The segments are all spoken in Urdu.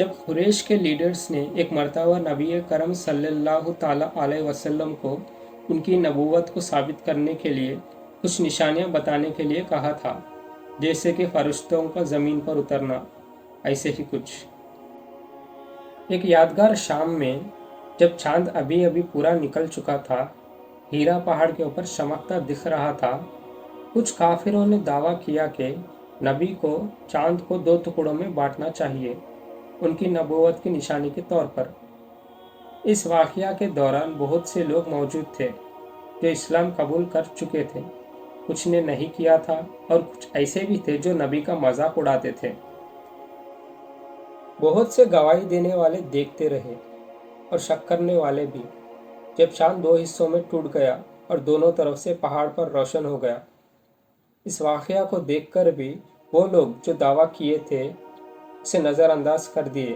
جب قریش کے لیڈرز نے ایک مرتبہ نبی کرم صلی اللہ تعالیٰ علیہ وسلم کو ان کی نبوت کو ثابت کرنے کے لیے کچھ نشانیاں بتانے کے لیے کہا تھا، جیسے کہ فرشتوں کا زمین پر اترنا، ایسے ہی کچھ۔ ایک یادگار شام میں جب چاند ابھی ابھی پورا نکل چکا تھا، ہیرا پہاڑ کے اوپر چمکتا دکھ رہا تھا، کچھ کافروں نے دعویٰ کیا کہ نبی کو چاند کو 2 ٹکڑوں میں بانٹنا چاہیے، ان کی نبوت کی نشانی کے طور پر۔ اس واقعہ کے دوران بہت سے لوگ موجود تھے جو اسلام قبول کر چکے تھے، کچھ نے نہیں کیا تھا، اور کچھ ایسے بھی تھے جو نبی کا مذاق اڑاتے تھے۔ بہت سے گواہی دینے والے دیکھتے رہے اور شک کرنے والے بھی، جب چاند 2 حصوں میں ٹوٹ گیا اور دونوں طرف سے پہاڑ پر روشن ہو گیا۔ اس واقعہ کو دیکھ کر بھی وہ لوگ جو دعویٰ کیے تھے اسے نظر انداز کر دیے،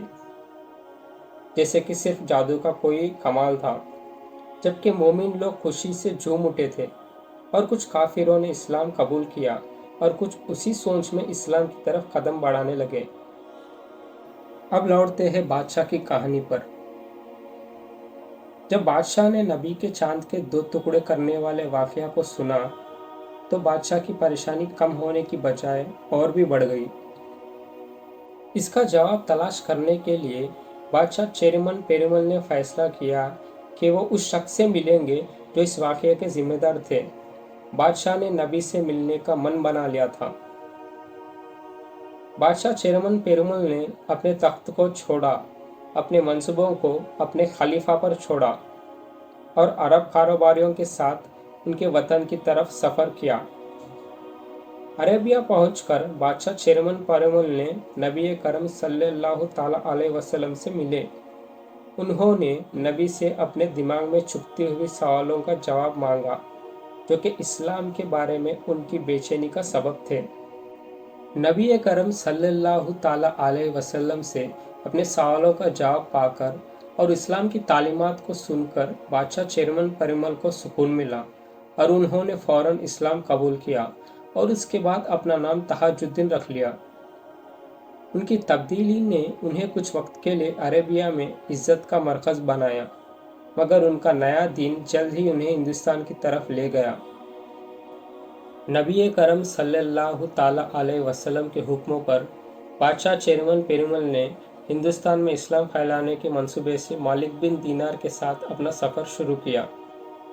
جیسے کہ صرف جادو کا کوئی کمال تھا، جبکہ مومن لوگ خوشی سے جھوم اٹھے تھے، اور کچھ کافروں نے اسلام قبول کیا اور کچھ اسی سوچ میں اسلام کی طرف قدم بڑھانے لگے۔ اب لوٹتے ہیں بادشاہ کی کہانی پر۔ جب بادشاہ نے نبی کے چاند کے 2 ٹکڑے کرنے والے واقعہ کو سنا تو بادشاہ کی پریشانی کم ہونے کی بجائے اور بھی بڑھ گئی۔ اس کا جواب تلاش کرنے کے لیے بادشاہ چیرمن پیرومل نے فیصلہ کیا کہ وہ اس شخص سے ملیں گے جو اس واقعے کے ذمہ دار تھے۔ بادشاہ نے نبی سے ملنے کا من بنا لیا تھا۔ بادشاہ چیرمن پیرومل نے اپنے تخت کو چھوڑا، اپنے منصبوں کو اپنے خلیفہ پر چھوڑا اور عرب کاروباریوں کے ساتھ ان کے وطن کی طرف سفر کیا۔ عربیہ پہنچ کر بادشاہ چیرمن پیرومل نے نبی کرم صلی اللہ تعالیٰ علیہ وسلم سے ملے۔ انہوں نے نبی سے اپنے دماغ میں چھپتی ہوئی سوالوں کا جواب مانگا جو کہ اسلام کے بارے میں ان کی بے چینی کا سبب تھے۔ نبی کرم صلی اللہ تعالیٰ علیہ وسلم سے اپنے سوالوں کا جواب پا کر اور اسلام کی تعلیمات کو سن کر بادشاہ چیرمن پیرومل کو سکون ملا، اور انہوں نے فوراً اسلام قبول کیا اور اس کے بعد اپنا نام تاج الدین رکھ لیا۔ ان کی تبدیلی نے انہیں کچھ وقت کے لیے عربیہ میں عزت کا مرکز بنایا، مگر ان کا نیا دین جلد ہی انہیں ہندوستان کی طرف لے گیا۔ نبی کرم صلی اللہ تعالیٰ علیہ وسلم کے حکموں پر بادشاہ چیرمن پیرومل نے ہندوستان میں اسلام پھیلانے کے منصوبے سے مالک بن دینار کے ساتھ اپنا سفر شروع کیا،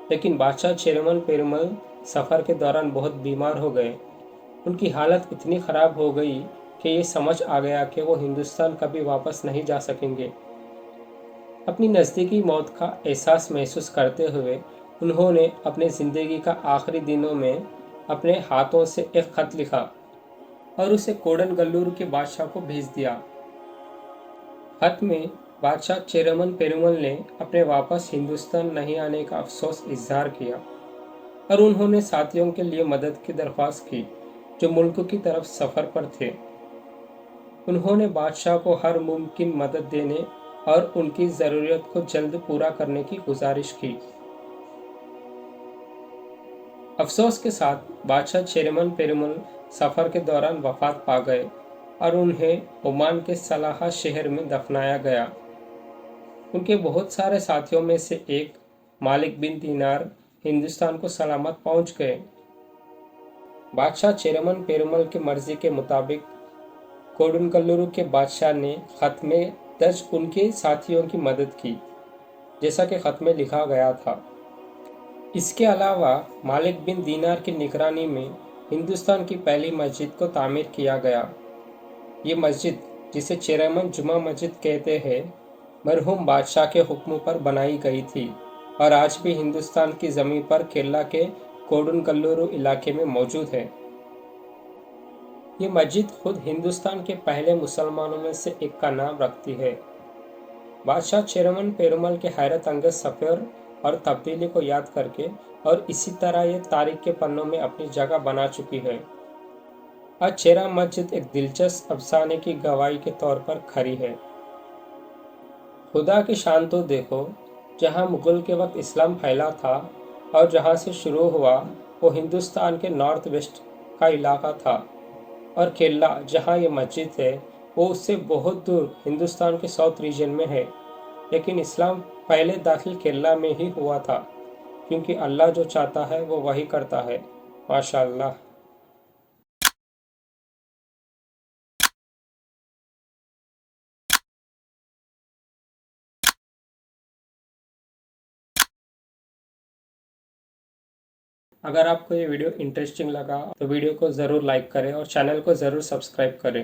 لیکن بادشاہ چیرمن پیرومل سفر کے دوران بہت بیمار ہو گئے۔ ان کی حالت اتنی خراب ہو گئی کہ یہ سمجھ آ گیا کہ وہ ہندوستان کبھی واپس نہیں جا سکیں گے۔ اپنی نزدیکی موت کا احساس محسوس کرتے ہوئے انہوں نے اپنے زندگی کا آخری دنوں میں اپنے ہاتھوں سے ایک خط لکھا اور اسے کوڈن گلور کے بادشاہ کو بھیج دیا۔ خط میں بادشاہ چیرمن پیرومل نے اپنے واپس ہندوستان نہیں آنے کا افسوس اظہار کیا، اور انہوں نے ساتھیوں کے لیے مدد کی درخواست کی جو ملک کی طرف سفر پر تھے۔ انہوں نے بادشاہ کو ہر ممکن مدد دینے اور ان کی ضرورت کو جلد پورا کرنے کی گزارش کی۔ افسوس کے ساتھ بادشاہ چیرمن پیرومل سفر کے دوران وفات پا گئے اور انہیں عمان کے صلاحہ شہر میں دفنایا گیا۔ ان کے بہت سارے ساتھیوں میں سے ایک مالک بن دینار ہندوستان کو سلامت پہنچ گئے۔ بادشاہ چیرمن پیرومل کی مرضی کے مطابق کوڈنگلورو کے بادشاہ نے خط میں درج ان کے ساتھیوں کی مدد کی، جیسا کہ خط میں لکھا گیا تھا۔ اس کے علاوہ مالک بن دینار کی نگرانی میں ہندوستان کی پہلی مسجد کو تعمیر کیا گیا۔ یہ مسجد، جسے چیرمن جمعہ مسجد کہتے ہیں، مرحوم بادشاہ کے حکم پر بنائی گئی تھی اور آج بھی ہندوستان کی زمین پر کیرلا کے کوڈنگلورو علاقے میں موجود ہے۔ یہ مسجد خود ہندوستان کے پہلے مسلمانوں میں سے ایک کا نام رکھتی ہے۔ بادشاہ چیرمن پیرومل کے حیرت انگیز سفر اور تبدیلی کو یاد کر کے، اور اسی طرح یہ تاریخ کے پنوں میں اپنی جگہ بنا چکی ہے۔ آج چیرا مسجد ایک دلچسپ افسانے کی گواہی کے طور پر کھڑی ہے۔ خدا کی شان تو دیکھو، جہاں مغل کے وقت اسلام پھیلا تھا اور جہاں سے شروع ہوا وہ ہندوستان کے نارتھ ویسٹ کا علاقہ تھا، اور کیرلا جہاں یہ مسجد ہے وہ اس سے بہت دور ہندوستان کے ساؤتھ ریجن میں ہے، لیکن اسلام پہلے داخل کیرلا میں ہی ہوا تھا، کیونکہ اللہ جو چاہتا ہے وہ وہی کرتا ہے۔ ماشاء اللہ۔ اگر آپ کو یہ ویڈیو انٹرسٹنگ لگا تو ویڈیو کو ضرور لائک کریں اور چینل کو ضرور سبسکرائب کریں۔